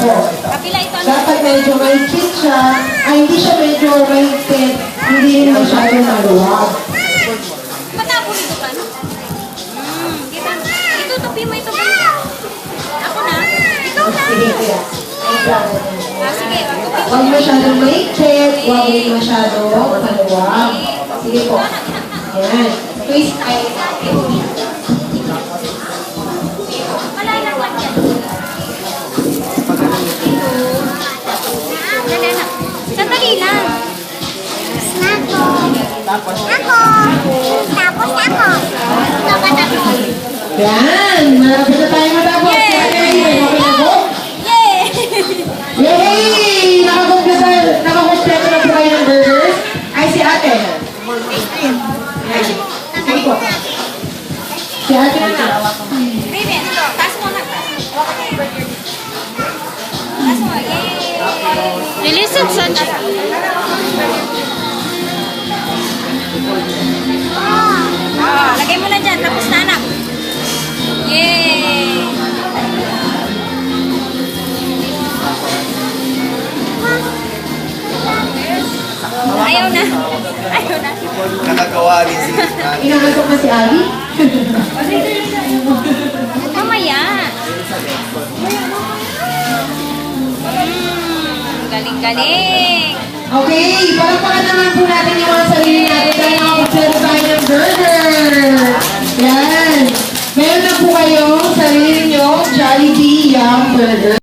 Kapila ito. Dapat medyo mahigpit siya. Ay, hindi siya medyo mahigpit. Hindi rin masyado maluwag. Patapon ito ka, no? Kita. Ito, tupi mo ito. Ako na. Ikaw na. Sige, kuya. Sige, tupi mo. Huwag masyadong mahigpit. Huwag rin masyadong maluwag. Sige po. Ayan. Twist ay Malay lang yan. Dali na. Sandali lang. Ako. Tapos ako. Tapos ako. yan. Malapit na tayo matapos. Yay! Okay na po? Yay! Yay! Nakakompleto na po kayo ng burgers. Ay, si ate. Sige po. Si ate na. Baby, ito. Taas mo na. Taas mo. Yay! Nilisip sa chat. Lagay mo na dyan. Tapos na, anak. Yay! Ayaw na. Ayaw na. Nakagawa din si Nanay. Inaantok na si Ali. Mamaya. Galing-galing. Okay, palakpakan naman po natin yung mga sarili natin dahil nakakompleto tayo ng burger. Yan. Meron na po kayong sarili nyo Jollibee Yum Burger.